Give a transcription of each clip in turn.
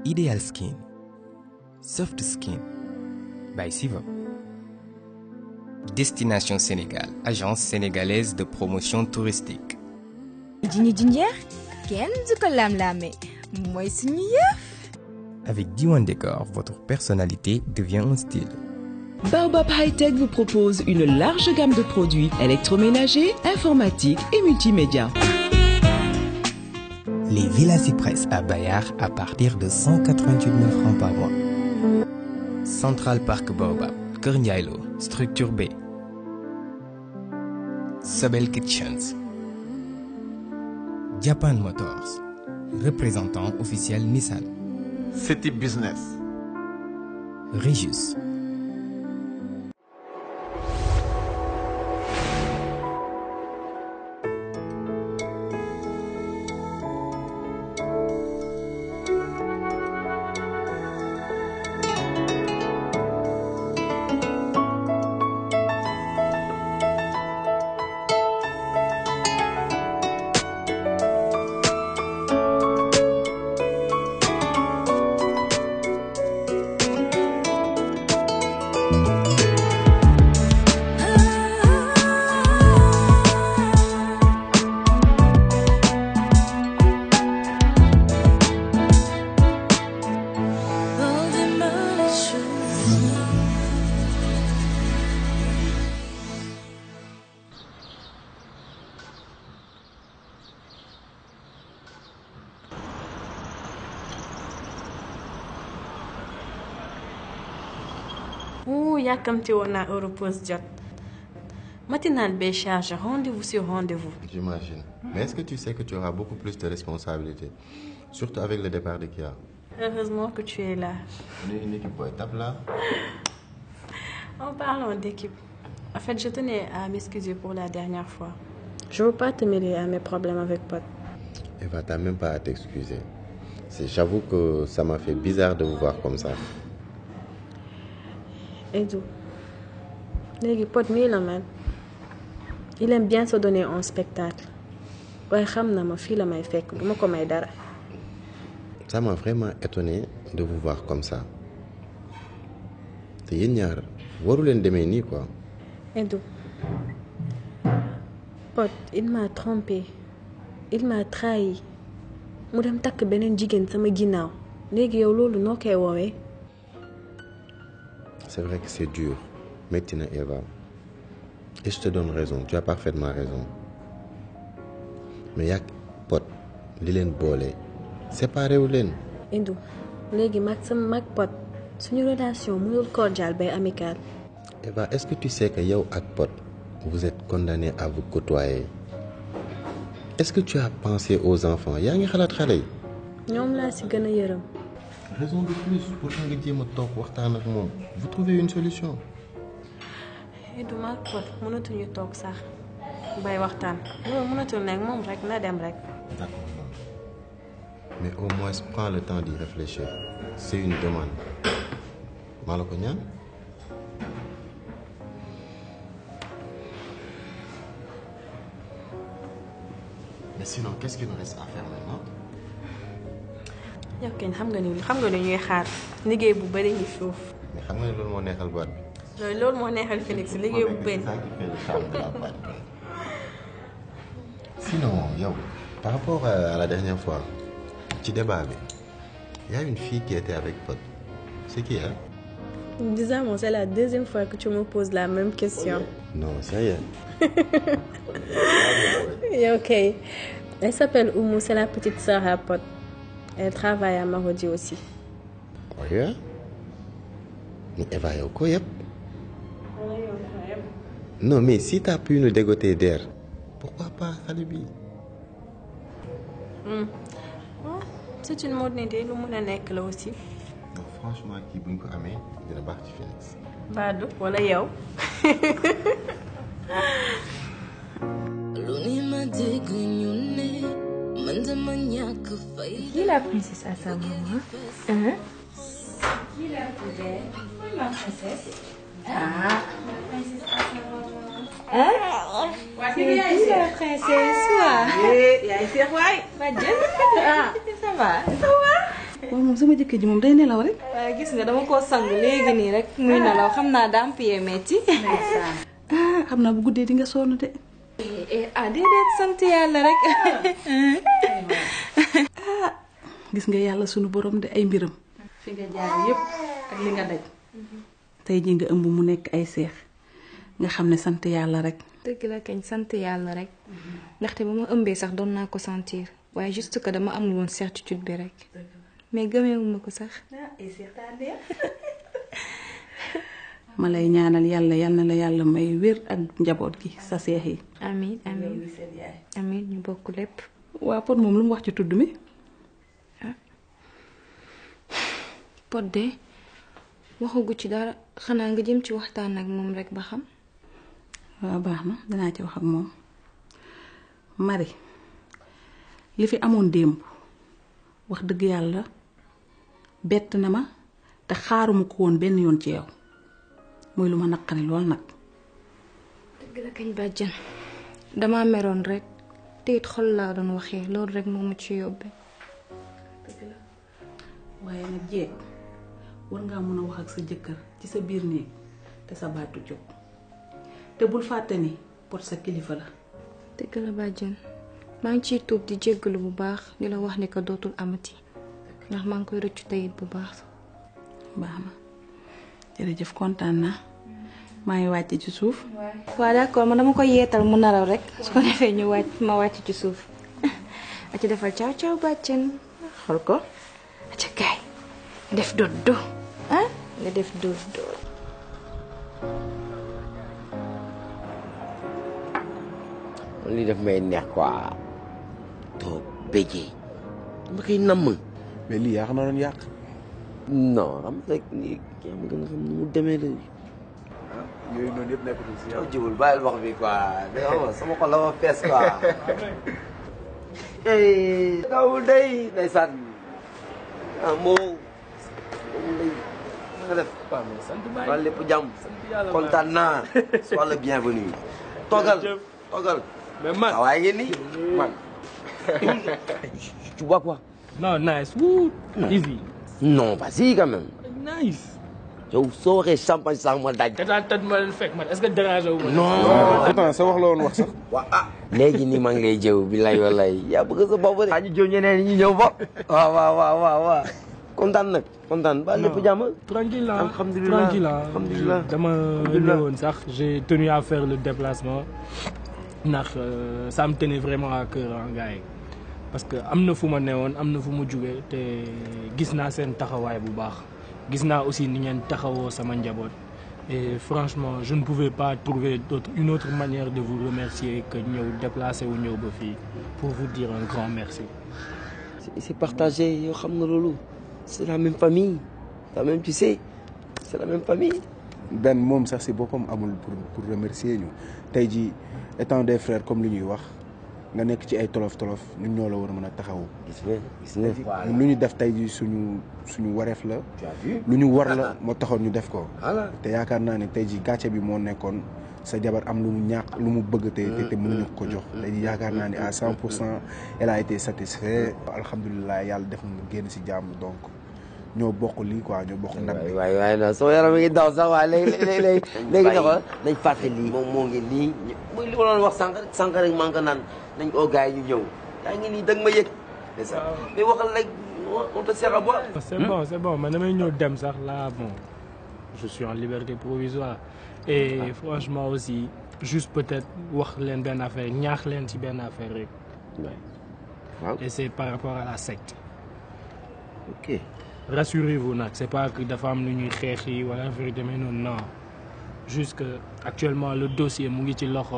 Ideal Skin, Soft Skin, by Siva. Destination Sénégal, agence sénégalaise de promotion touristique. Jini Jinjer, Ken du ko lam-lamé, mooy suñu yëf. Avec Diwan Décor, votre personnalité devient un style. Baobab High-Tech vous propose une large gamme de produits électroménagers, informatiques et multimédia. Les Villas Cypress à Bayard à partir de 188 000 francs par mois. Central Park Baobab, Kër Ndiaye Lo, Structure B. Sobel Kitchens. Japan Motors, représentant officiel Nissan. City Business. Regius. yàkkamti woon naa Europose jot matinale bay chargé rendez-vous sur rendez-vous. J'imagine. Mais est-ce que tu sais que tu auras beaucoup plus de responsabilités, surtout avec le départ de Kia? Heureusement que tu es là. On est une équipe pour étape là. En parlant d'équipe, en fait, je tenais à m'excuser pour la dernière fois. Je veux pas te mêler à mes problèmes avec Pod. Eva, t'as même pas à t'excuser. J'avoue que ça m'a fait bizarre de vous voir comme ça. Edu, léegi Pod mii la mel. Il aime bien se donner en spectacle. waaye xam na ma fii la may fekk duma ko may dara. Ça m'a vraiment étonné de vous voir comme ça. te yéen ñaar waru leen demee nii quoi. Edu, Pod il m'a trompé, il m'a trahi. mu dem takk beneen jigéen sama ginnaaw léegi yow loolu noo koy woowee. C'est vrai que c'est dur, métti na Eva. Et je te donne raison, tu as parfaitement raison. Mais yàgg Pod li leen boole séparé wu leen. Edu, léegi mag sama mag Pod suñu relation mënul cordial bay amical. Eva, est-ce que tu sais que yow ak Pod vous êtes condamnés à vous côtoyer? Est-ce que tu as pensé aux enfants? yaa ngi xalaat xale yi. ñoom laa si gën a yërëm. Raison de plus pour nga jéem a toog waxtaan ak moom. Vous trouvez une solution. Edu mag Pod mënatuñu toog sax bay waxtaan loolu mënatul nekk moom rek na dem rek. D'accord. Mais au moins prends le temps d'y réfléchir. C'est une demande. maa la ko ñaan. Mais sinon, qu'est-ce qu'il nous reste à faire maintenant? yow kenn xam nga ni ñuy xaar liggéey bu bëri ngi suuf. Mais xam nga ne loolu moo neexal boîte bi. loolu moo neexal Phoenix liggéey bu bëri. Sinon, yow, par rapport à la dernière fois, ci débat bi, il y a une fille qui était avec Pod. C'est qui, hein? Bizarrement, c'est la deuxième fois que tu me poses la même question. Non, sérieux. Ok. Elle s'appelle Oumou, c'est la petite sœur à Pod. Elle travaille à Marodi aussi. Oui. Mais Eva, yow ko yëpp. Non, mais si t'as pu nous dégoter d'air, pourquoi pas xale bi? C'est une mode idée, lu mën a nekk la aussi. Non, franchement, kii buñ ko amee dina baax ci Phoenix. Badou wala yow. Qui est la princesse à sa maman? Hein? Qui est la plus belle? Ma princesse. Ah, la princesse à sa maman. Hein? C'est qui la princesse? Quoi? Yaay Seex waay. Ah, ça va? Ça va? waaw moom sama jëkkër ji moom day nelaw rek. waaye gis nga dama koo sang léegi nii rek muy nelaw xam naa daam piyee metti. ah xam naa bu guddee di nga sonn de. ah déedéet sant yàlla rek. ah gis nga yàlla sunu borom de ay mbiram. fi nga jaar yépp ak li nga daj. tey ji nga ëmb mu nekk ay seex nga xam ne sant yàlla rek. dëgg la kañ sant yàlla rek. ndaxte ba ma ëmbee sax doon naa ko sentir waaye juste que dama amul woon certitude bi rek. mais gëmeewuma ko sax. ma lay ñaanal yàlla yal na la yàlla may wér ak njaboot gi sa seex yi. amiin amiin amiin ñu bokk lépp. waa Pod moom lu mu wax ci tudd mi. Pod de waxagu ci dara xanaa nga jëm ci waxtaan ak moom rek ba xam. waaw baax na dinaa ci wax ak moom. Marie li fi amoon démb wax dëgg yàlla bett na ma te xaaruma ko woon benn yoon ci yow muy lu ma naqari lool nag. dëgg la kañ bàjjan dama meroon rek te it xol laa doon waxee loolu rek moo ma ci yóbbe. dëgg la waaye nag jeeg war ngaa mën a wax ak sa jëkkër ci sa biir néeg te sa baatu jóg te bul fàtte ni Pod sa kilifa la. dëgg la bàjjan maa ngi ciy tuub di jéggalu bu baax di la wax ni ko dootul amati ndax maa ngi koy rëccu teyit bu baax. baax na jërëjëf kontaan naa maa ngi wàcc ci suuf. waaw d'accord man dama koy yeetal mu naraw rek su ko defee ñu wàcc ma wàcc ci suuf a ci defal caaw caaw bàjjan xool ko a ca kaay def dodo ah nga def dodo. lii daf may neex quoi toog béjee dama koy namm. mais lii yaa xam na doon yàq. non xam rek nii yaa ma gën a xam ni mu demee la. yooyu noonu yëpp nekkatul si yow. jibul bàyyil wax bi quoi dama sama xol la ma fees quoi. dawul day ndeysaan ah moom day na nga def. waaw mais sant baay wala lépp jàmm kontaan naa sois le bienvenu. toogal toogal. mais man waaye ngeen ni man. tu bois quoi? non nice wuu easy. non vas-y quand même. nice. yow soo waxee champagne sax ma daj. tat ma leen fekk man est-ce que dérangé wu ma. non pourtant sa wax la woon wax sax. waa ah léegi nii maa ngi lay jëw billaay wallaay yaa bëgg sa bopp de. ñu jëw ñeneen ñi ñëw ba. waaw. kontaan nag kontaan ba lépp jàmm. tranquille ah alhamdulilah dama ñëwoon sax j'ai tenu à faire le déplacement ndax ça me tenait vraiment à cœur gars yi parce que am na fu ma newoon am na fu mu jugee te gis naa seen taxawaay bu baax gis naa aussi ni ngeen taxawoo sama njaboot et franchement je ne pouvais pas trouver une autre manière de vous remercier que ñëw déplacer wu ñëw ba fii pour vous dire un grand merci. c'est partagé yoo xam na loolu. c'est la même famille la même tu sais c'est la même famille. Ben moom sax si boppam amul pour remercier ñu tey jii étant des frères comme li ñuy wax nga nekk ci ay tolof ñun ñoo la war a mën a taxawu. gis nga lu ñu def tey jii suñu wareef la. lu ñu war la moo taxoon ñu def ko. te yaakaar naa ne tey jii gàcce bi moo nekkoon sa jabar am lu mu ñàkk lu mu bëgg te mënuñu ko jox. tey jii yaakaar naa ne à 100% elle a été satisfait. alhamdulilah yàlla def nga génn si jàmm donc. ñoo bokk lii quoi ñoo bokk ndam bi. waay non sama yaram mi ngi daw sax waaye léegi nañ fàtte lii moom moo ngi nii muy li ma doon wax sànq rek maa ngi ko naan nañ ko gars yi ñu ñëw yaa ngi nii danga ma yëg. c'est ça mais waxal rek on te sert à boire. c'est bon man damay ñëw dem sax là bon je suis en liberté provisoire et franchement aussi juste peut-être wax leen benn affaire ñaax leen ci benn affaire rek. waaw et c'est par rapport à la secte. ok. rassurez-vous nag c'est pas que dafa am lu ñuy xeex yi wala affaire demee noonu non juste que actuellement le dossier mu ngi ci loxo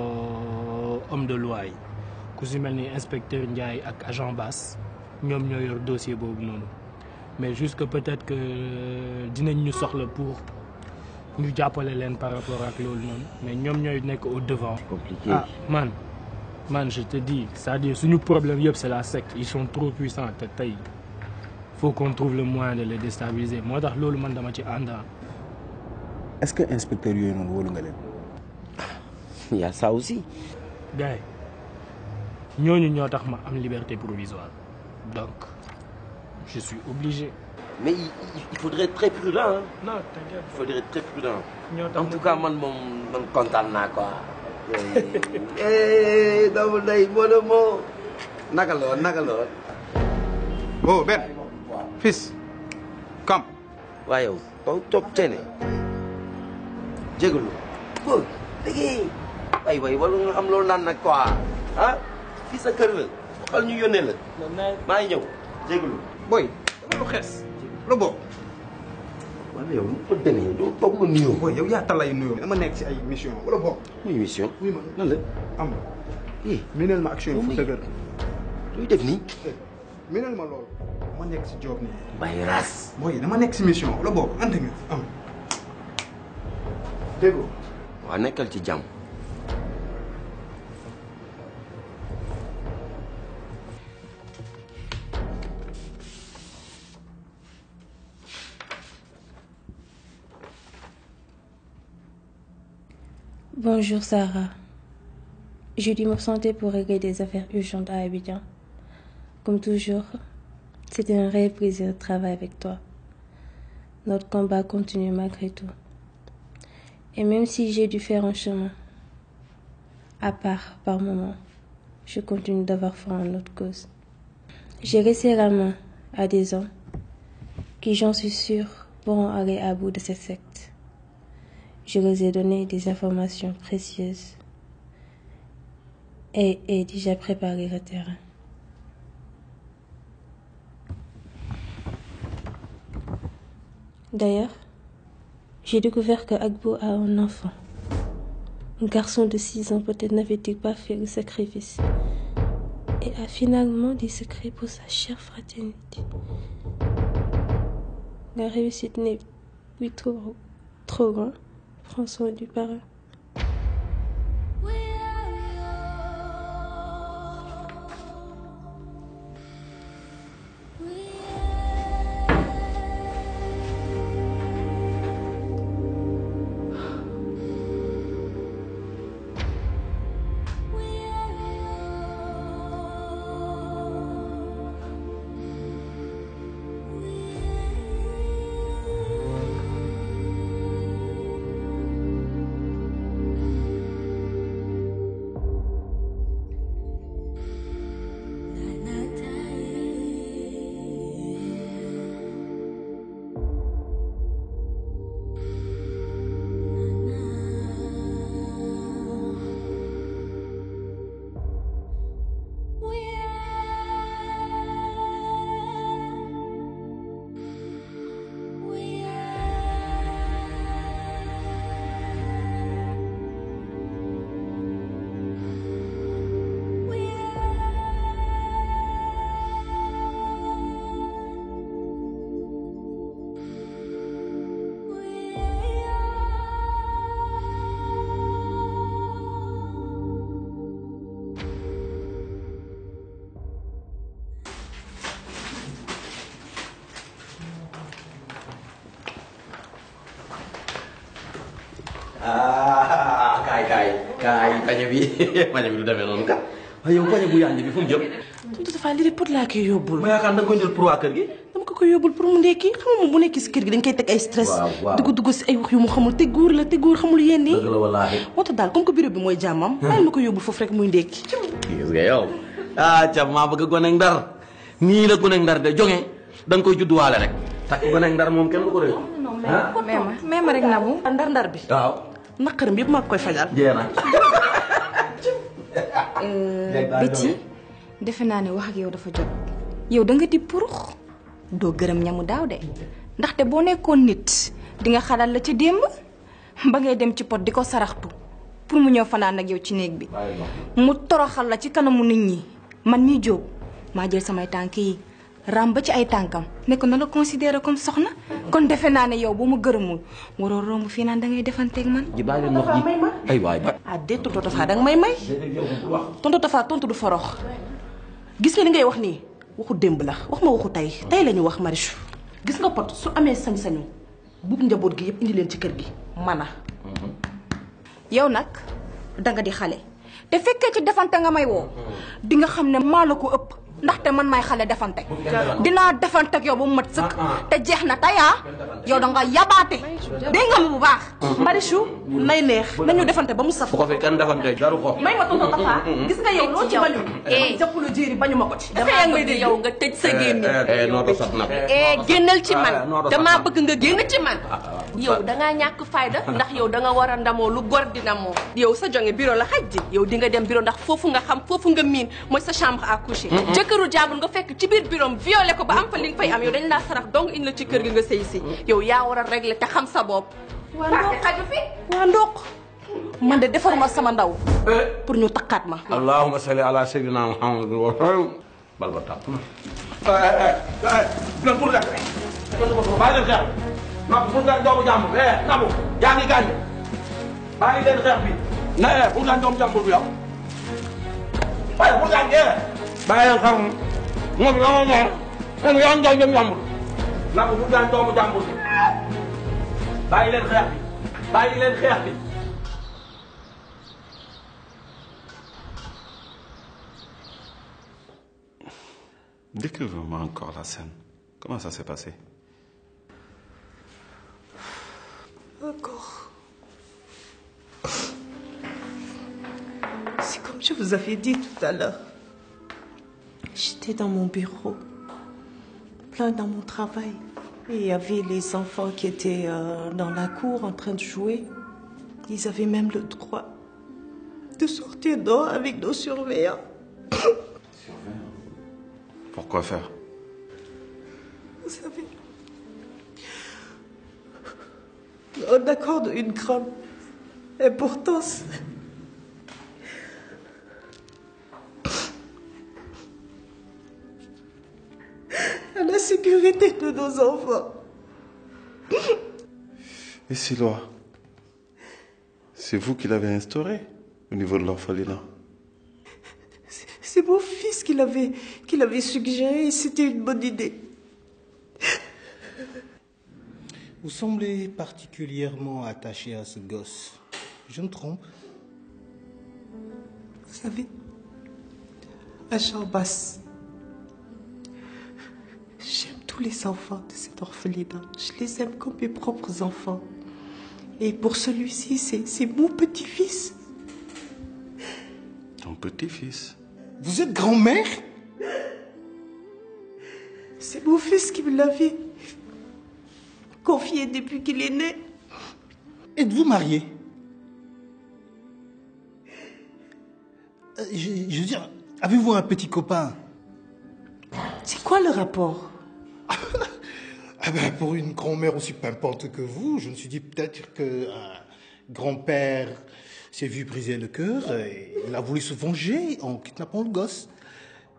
homme de loi yi ku si mel ni inspecteur Ndiaye ak agent Bass ñoom ñoo yor dossier boobu noonu mais juste que peut-être que dinañ ñu soxla pour ñu jàppale leen par rapport ak loolu noonu mais ñoom ñooy nekk au devant. compliqué ah man je te dis c'est-à-dire suñu problème yëpp c'est la secte ils sont trop puissants te tey. faut qu'on trouve le moyen de les déstabiliser moo tax loolu man dama ci ànd. est-ce que inspecteur yooyu noonu wóolu nga leen. il y a ça aussi. gars ñooñu ñoo tax ma am liberté provisoire donc je suis obligé. mais il faudrait être très prudent hein. Non, t'inquiète. Il faudrait être très prudent. En tout cas man kontaan naa quoi. doomu ndey moo naka la woon. oh Ben fils come. waaye yow taw topp ceene jégalu boo léegi way wala nga am loolu naan nag quoi ah fii sa kër la waxal ñu yónnee la maa ngi ñëw jégalu boy dama lu xees lu bokk. wala yow nu ko demee doo toog ma nuyoo. boy yow yaa talay nuyoo dama nekk si ay mission wala bokk. muy mission. oui ma lan la am minel ma action fu dëgër. luy def nii. minel ma loolu ma nekk si job nii. bàyyi raas. boy dama nekk si mission wala bokk ante nga am dégg nga. waaw nekkal ci jàmm. Bonjour Sarah. J'ai dû m'absenter pour régler des affaires urgentes à Abidjan. Comme toujours, c'était un réel plaisir de travailler avec toi. Notre combat continue malgré tout. Et même si j'ai dû faire un chemin à part par moments, je continue d'avoir foi en notre cause. J'ai resserré la main à des hommes qui, j'en suis sûre, pourront aller à bout de cette secte. Je leur ai donné des informations précieuses et ai déjà préparé le terrain. D'ailleurs, j'ai découvert que Agbo a un enfant. Un garçon de 6 ans peut-être n'avait-il pas fait le sacrifice et a finalement des secrets pour sa chère fraternité. La réussite n'est plus trop grande. Prends soin du parrain. kaay pañe bi pañe bi du demee noonu kat waaye yow pañe bu yànj bi fu mu jëm. tontu dafa lii de pot laa koy yóbbul. ma yaakaar da nga koy jël pour waa kër gi. dama ko koy yóbbul pour mu ndekki xam nga moom bu nekk si kër gi dañ koy teg ay stress. dugg si ay wax yu mu xamul te góor la te góor xamul yéen nii. dëgg la wallaahi. moo tax daal comme que bureau bi mooy jàmmam. bàyyi ma ko yóbbul foofu rek muy ndekki. gis nga yow cam maa bëgg gone ndar nii la gone ndar de jonge da nga koy judduwaale rek takk gone ndar moom kenn du ko réew. mais ma rek Nabou. ndar bi. waaw. naqaram yëpp maa koy fajal. jeena. Betty defe naa ne wax ak yow dafa jot yow da nga di purux doo gërëm ñamu daaw de ndaxte boo nekkoon nit di nga xalaat la ca démb ba ngay dem ci pot di ko saraxtu pour mu ñëw fanaan ak yow ci néeg bi mu toroxal la ci kanamu nit ñi man mii jóg maa jël samay tànk yi ram ba ci ay tànkam ne ko na la considéré comme soxna kon defe naa ne yow bu ma gërëmul waroo romb fii naan da ngay defanteeg man. ji bàyyi leen wax ji ay waay ba. ah déet tonton Tafa danga may may. tonton Tafa tontu du forox gis nga li ngay wax nii waxu démb la wax ma waxu tey la ñu wax Marichou. gis nga pot su amee sañ-sañu bugg njaboot gi yëpp indi leen ci kër gi mana. yow nag danga di xale te fekkee ci defante nga may woo di nga xam ne maa la ko ëpp ndaxte man may xale defante dinaa defante ak yow ba mu mat sëkk te jeex na taya yow da nga yabaate dégg nga ma bu baax Marichou nay neex nañu defante ba mu saf bu ko fi kenn defante jaru ko may ma tonton Tafa gis nga yow loo ci bañu jàpp la jéeri bañu ma ko ci yaa ngi may dégg yow nga tëj sa gémmiñ noo do sax nag génnal ci man damaa bëgg nga génn ci man yow dangaa ñàkk fayda ndax yow da nga war a ndamoo lu gor di ndamoo yow sa jonge bureau la xaj di yow di nga dem bureau ndax foofu nga xam foofu nga miin mooy sa chambre à coucher jëkkëru jàmbur nga fekk ci biir bureau violé ko ba am fa li nga fay am yow dañ laa sarax donc indi la ci kër gi nga sëy si yow yaa war a régler te xam sa bopp waa ndox xaju fi waa ndox man de defaruma sama ndaw pour ñu takkaat ma allahumma salli ala sayyidina muhammad wa sallam bal ba tàpp na pour def bàyyi leen xeex nabu pour nga doomu jàmbur nabu yaa ngi gaañ bàyyi leen xeex bi na pour nga doomu jàmbur bi yow waaye pour nga bàyyi leen xam moom la moom moom yaa ngi gaañ jàmbur nabu pour nga doomu jàmbur bi bàyyi leen xeex bi bàyyi leen xeex bi Décrivez-moi encore la scène. Comment ça s'est passé? Encore. C'est comme je vous avais dit tout à l'heure. J'étais dans mon bureau, plein dans mon travail. Et il y avait les enfants qui étaient dans la cour en train de jouer. Ils avaient même le droit de sortir dehors avec nos surveillants. Pourquoi faire? Vous savez, on accorde une grande importance à la sécurité de nos enfants. Et ces lois, c'est vous qui l'avez instaurée au niveau de l'orphelinat? C'est mon fils qui l'avait suggéré et c'était une bonne idée. Vous semblez particulièrement attaché à ce gosse. Je me trompe? Vous savez, à Chambas, j'aime tous les enfants de cet orphelinat. Je les aime comme mes propres enfants. Et pour celui-ci, c'est mon petit-fils. Ton petit-fils? Vous êtes grand-mère? C'est mon fils qui me l'avait confié depuis qu'il est né. Êtes-vous mariée? Je veux dire, avez-vous un petit copain? C'est quoi le rapport? Ah ben, pour une grand-mère aussi pimpante que vous, je me suis dit peut-être qu'un grand-père s'est vu briser le cœur et il a voulu se venger en kidnappant le gosse.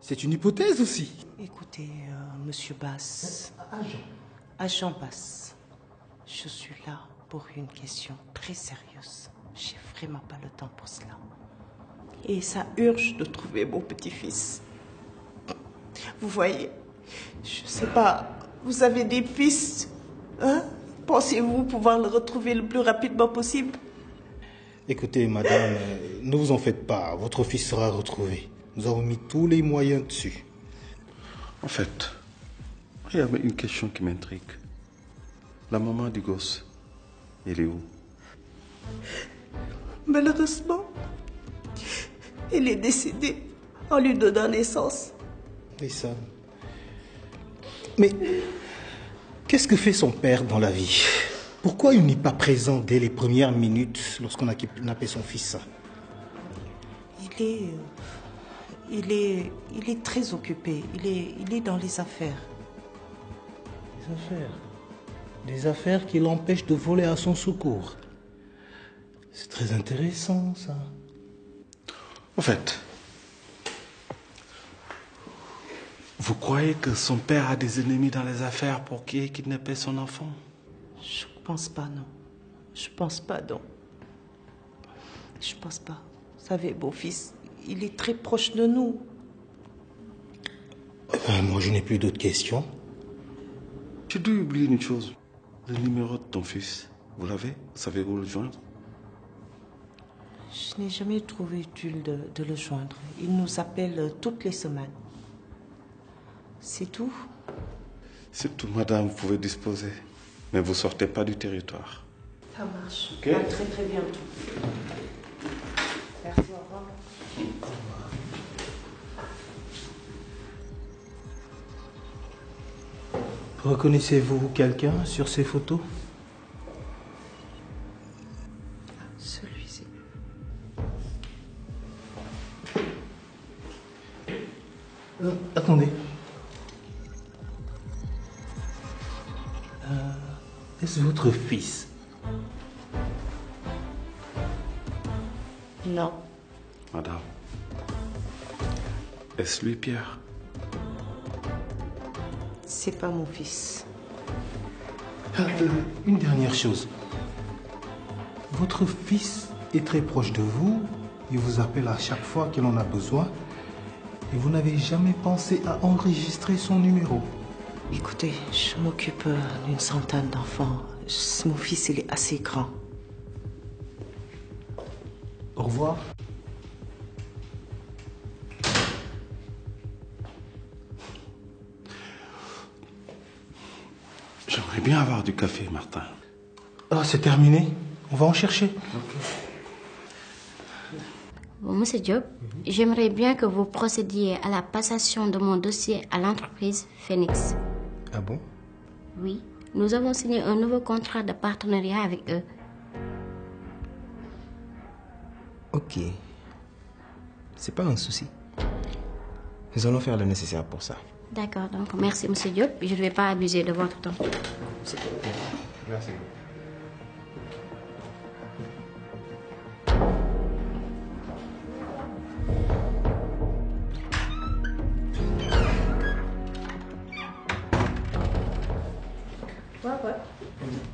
C'est une hypothèse aussi. Écoutez, monsieur Bass, agent Bass, je suis là pour une question très sérieuse. J'ai vraiment pas le temps pour cela. Et ça urge de trouver mon petit-fils. Vous voyez, je sais pas, vous avez des pistes, hein? Pensez-vous pouvoir le retrouver le plus rapidement possible? Écoutez, madame, ne vous en faites pas. Votre fils sera retrouvé. Nous avons mis tous les moyens dessus. En fait, il y avait une question qui m'intrigue. La maman du gosse, elle est où? Malheureusement, elle est décédée en lui donnant naissance. Et ça. Mais qu'est-ce que fait son père dans la vie? Pourquoi il n'est pas présent dès les premières minutes lorsqu'on a kidnappé son fils? Il est très occupé. Il est dans les affaires. Les affaires? Des affaires qui l'empêchent de voler à son secours. C'est très intéressant, ça. En fait, vous croyez que son père a des ennemis dans les affaires pour qui ait kidnappé son enfant? Je pense pas, non. Je pense pas, non. Je pense pas. Vous savez, mon fils, il est très proche de nous. Moi, je n'ai plus d'autres questions. Tu dois oublier une chose. Le numéro de ton fils, vous l'avez? Vous savez où le joindre? Je n'ai jamais trouvé utile de le joindre. Il nous appelle toutes les semaines. C'est tout. C'est tout, madame, vous pouvez disposer. Mais vous sortez pas du territoire. Ça marche. Ok. À très très bientôt. Merci, au revoir. Reconnaissez-vous quelqu'un sur ces photos? Celui-ci. Attendez. Est-ce votre fils? Non. Madame, est-ce lui, Pierre? C'est pas mon fils. Une dernière chose. Votre fils est très proche de vous. Il vous appelle à chaque fois qu'il en a besoin. Et vous n'avez jamais pensé à enregistrer son numéro. Écoutez, je m'occupe d'une centaine d'enfants. Mon fils, il est assez grand. Au revoir. J'aimerais bien avoir du café, Martin. Ah, c'est terminé. On va en chercher. Bon, Monsieur Diop, j'aimerais bien que vous procédiez à la passation de mon dossier à l'entreprise Phoenix. Ah bon? Oui, nous avons signé un nouveau contrat de partenariat avec eux. Ok. C'est pas un souci. Nous allons faire le nécessaire pour ça. D'accord, donc merci Monsieur Diop. Je ne vais pas abuser de votre temps. Merci. Papa,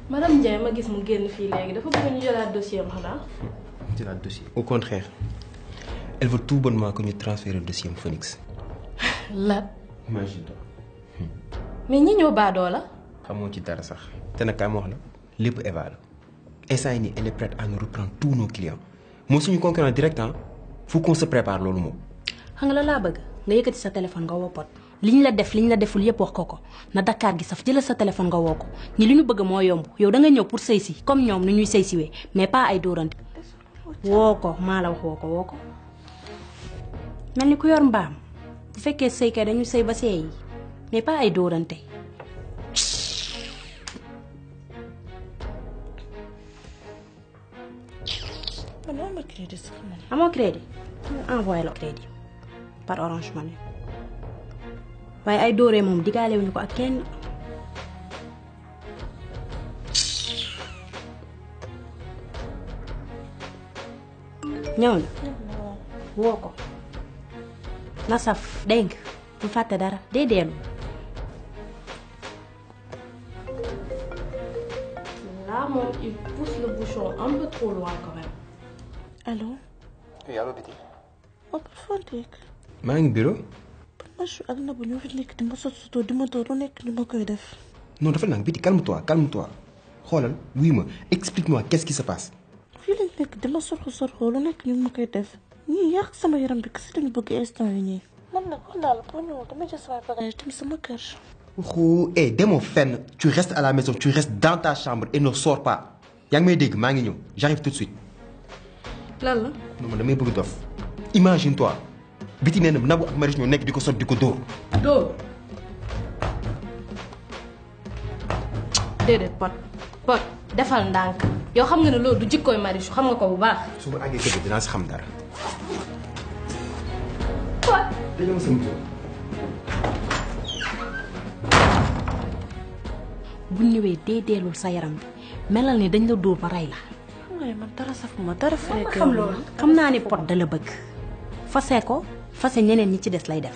madame Ndiaye ma gis mu génn fii léegi dafa bëgg ñu jëlaat dossier am xanaa. Le dossier. Au contraire, elle veut tout bonnement que nous transférions le dossier au Phoenix. La. Imagine-toi. mais ñi ñoo baadoo la. xamoo ci dara sax te nag kaay ma wax la lépp Eva la instant yii nii elle est prête à nous reprendre tous nos clients moo suñu concurrent direct ah faut qu'on se prépare loolu moom. xam nga la laa bëgg nga yëkkati sa téléphone nga woo Pod liñ la def liñ la deful yépp wax ko na Dakar gi saf jëlal sa téléphone nga woo ko ñi li ñu bëgg moo yomb yow da nga ñëw pour sëy si comme ñoom ni ñuy sëy siwee mais pas ay dóorante woo ko maa la wax woo ko mel ni ku yor mbaam bu fekkee sëy kay dañu sëy ba seey mais pas ay dóorante. man crédit sax man. amoo crédit envoyé la crédit par Orange Money waaye ay dóoree moom digaale wuñu ko ak kenn. ñëw na woo ko na saf dégg nga bu fàtte dara day dellu. Là, il pousse le bouchon un peu trop loin quand même. Allô? Oui, allô, Betty. Oh, parfois, Dick. maa ngi bureau. man je suis ak Nabou ñoo fi nekk di ma sotti di ma door lu nekk ni ma koy def. non dafa nang Betty calme-toi xoolal wuy ma explique-moi qu'est-ce qui se passe. fii lañ nekk di ma sorxo lu nekk ni ma koy def ñii yàq sama yaram bi kese lañu bëgg instant yi ñii. man nag wax naa la boo ñëwul dama jël sama bagage dem sama kër. xoo demoo fenn tu restes à la maison tu restes dans ta chambre et ne sors pas yaa ngi may dégg maa ngi ñëw j'arrive tout de suite. lan la. non man damay bëgg dof imagine toi Betty nee na Nabou ak Marius ñoo nekk di ko sot di ko dóor. dóor. déedéet Pod defal ndànk yow xam nga ne loolu du jikkooy Marius xam nga ko bu baax. su ma àggee kër gi dinaa si xam dara. Pod. dañoo sama kër. bu ñëwee dee deelul sa yaram bi melal ni dañ la dóor ba rey la. waaye man dara safuma dara fekk. xam loolu xam naa ni Pod da la bëgg fase ko fase ñeneen ñi ci des lay def.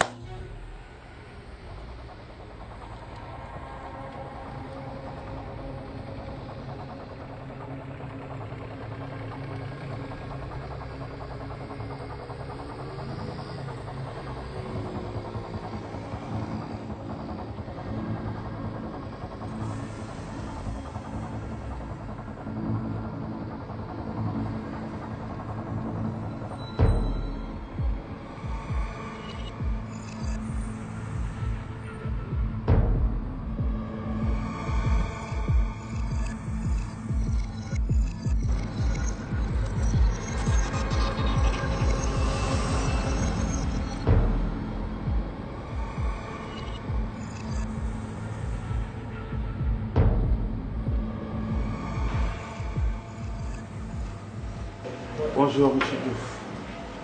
Bonjour, monsieur Diouf.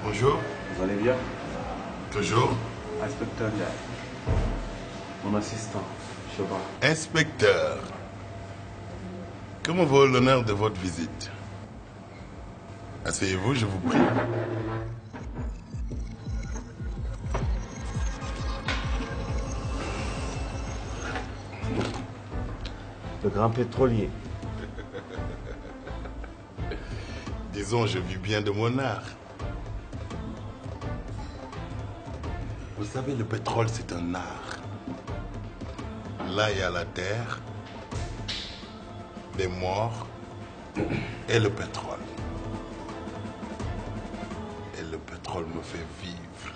Bonjour. Vous allez bien? Toujours. Inspecteur Ndiaye. Mon assistant, Choba. Inspecteur, comment vaut l'honneur de votre visite? Asseyez-vous, je vous prie. Le grand pétrolier. Disons, je vis bien de mon art. Vous savez, le pétrole, c'est un art. Là, il y a la terre, les morts et le pétrole. Et le pétrole me fait vivre.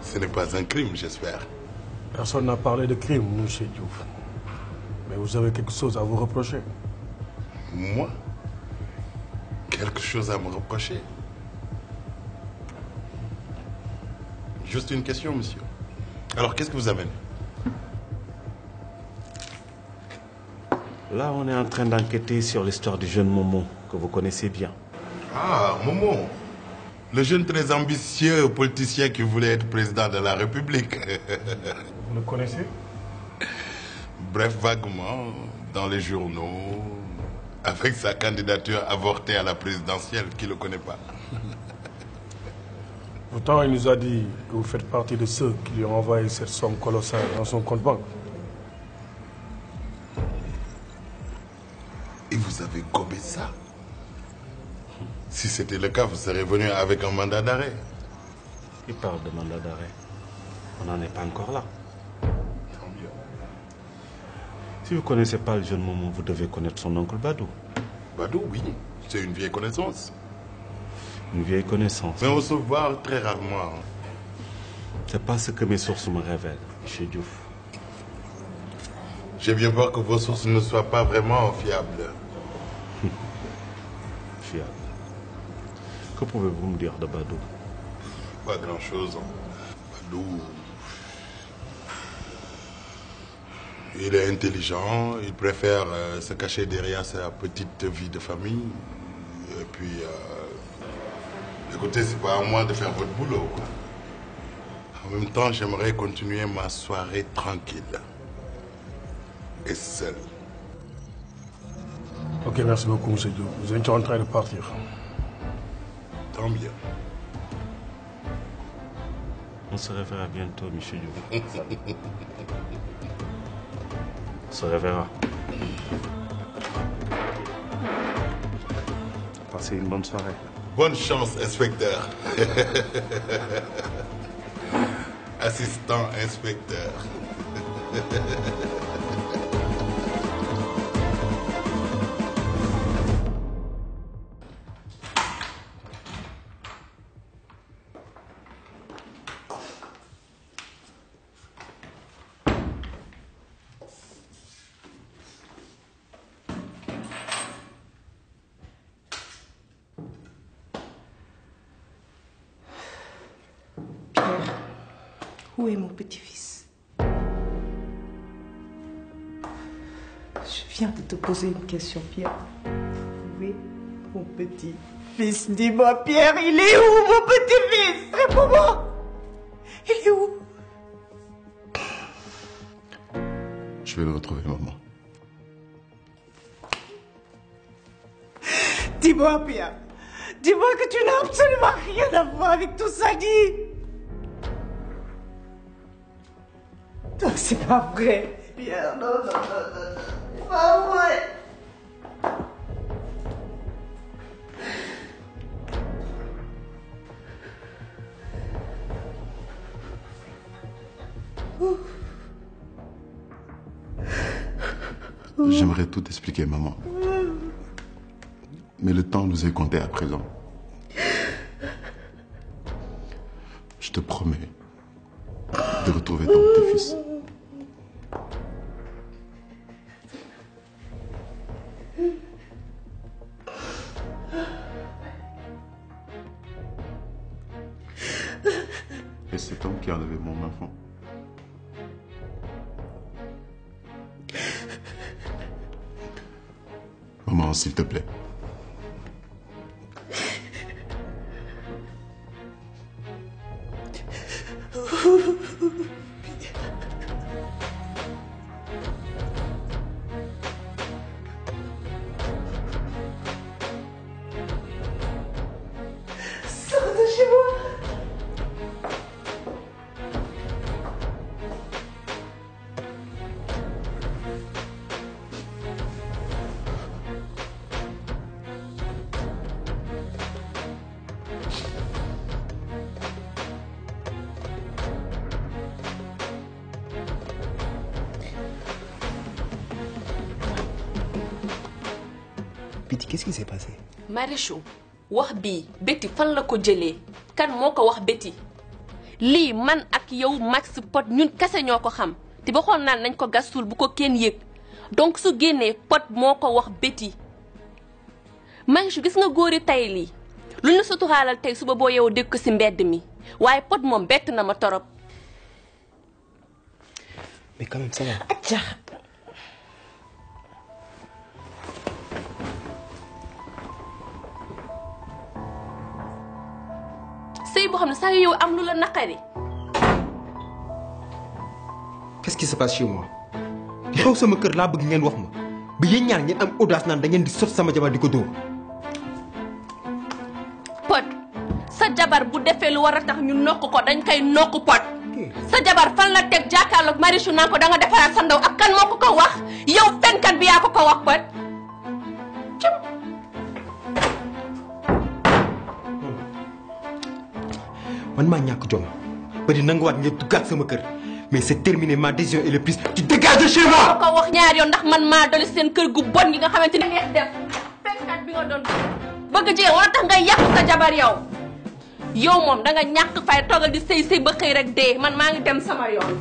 Ce n'est pas un crime, j'espère. Personne n'a parlé de crime, monsieur Diouf. Mais vous avez quelque chose à vous reprocher. Moi? Quelque chose à me reprocher? Juste une question, monsieur. Alors, qu'est-ce que vous amène? Là, on est en train d'enquêter sur l'histoire du jeune Momo, que vous connaissez bien. Ah, Momo. Le jeune très ambitieux politicien qui voulait être président de la République. Vous le connaissez? Bref, vaguement, dans les journaux, avec sa candidature avortée à la présidentielle, qui ne le connaît pas. Pourtant, il nous a dit que vous faites partie de ceux qui lui ont envoyé cette somme colossale dans son compte banque. Et vous avez gobé ça? Si c'était le cas, vous serez venu avec un mandat d'arrêt. Il parle de mandat d'arrêt. On n'en est pas encore là. Tant mieux. Si vous ne connaissez pas le jeune Momo, vous devez connaître son oncle Badou. Badou, oui. C'est une vieille connaissance. Une vieille connaissance. Mais on se voit très rarement. C'est pas ce que mes sources me révèlent, monsieur Diouf. J'ai bien peur que vos sources ne soient pas vraiment fiables. Fiable. Que pouvez-vous me dire de Badou? Pas grand-chose. Badou, il est intelligent, il préfère se cacher derrière sa petite vie de famille. Et puis, écoutez, c'est pas à moi de faire votre boulot, quoi. En même temps, j'aimerais continuer ma soirée tranquille. Et seul. Ok, merci beaucoup, monsieur Diouf. Vous êtes en train de partir. Tant bien. On se reverra bientôt, monsieur Diouf. On se reverra. Passez une bonne soirée. Bonne chance, inspecteur. Assistant inspecteur. Où est mon petit-fils? Je viens de te poser une question, Pierre. Où est mon petit-fils? Dis-moi, Pierre, il est où, mon petit-fils? Réponds-moi! Il est où? Je vais le retrouver, maman. Dis-moi, Pierre. Dis-moi que tu n'as absolument rien à voir avec tout ça, dis! Non, c'est pas vrai. Pierre, non, non, non, non, non. C'est pas vrai. J'aimerais tout expliquer, maman. Mais le temps nous est compté à présent. Je te promets de retrouver ton petit-fils. Et cet homme qui a enlevé mon enfant. Maman, s'il te plaît. Betty, qu'est-ce qui s'est passé? Marichou wax bii Betty fan la ko jëlee kan moo ko wax Betty lii man ak yow Max Pod ñun kese ñoo ko xam te ba xool naan nañ ko gasul bu ko kenn yëg donc su génnee Pod moo ko wax Betty Marichou gis nga góori tey lii lu ñu suturaalal tey suba boo yow dégg ko ci mbedd mi waaye Pod moom bett na ma torop. Mais quand même ça va. sëy boo xam ne saa yow am lu la naqari. Qu'est-ce qui se passe chez moi? di xew sama kër laa bëgg ngeen wax ma ba yéen ñaar ngeen am audace naan da ngeen di sot sama jabar di ko dóor. Pod sa jabar bu defee lu war a tax ñu nokk ko dañ koy nokk Pod sa jabar fan la teg jàkkaarloog Marichou naan ko da nga defaraat sa ndaw ak kan moo ko wax yow fenkat bi yaa ko wax Pod. man maa ñàkk jom ba di nanguwaat ngeen duggaat sama kër mais c'est terminé ma décision est le plus tu dégages de chez moi. ko wax ñaar yoon ndax man maa doli seen kër gu bon gi nga xamante ni neex def fenkat bi nga doon bëgg jigéen wala tax ngay yàq sa jabar yow moom da nga ñàkk fay toogal di sëy ba xëy rek dee man maa ngi dem sama yoon.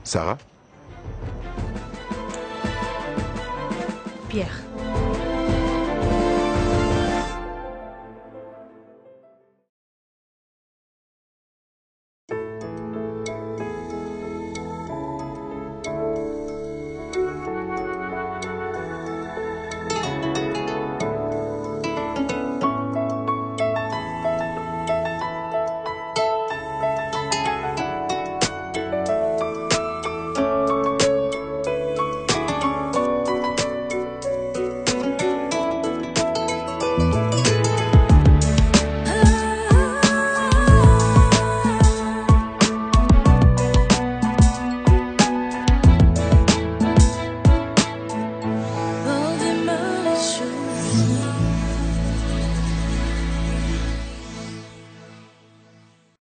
Sarah? Pierre.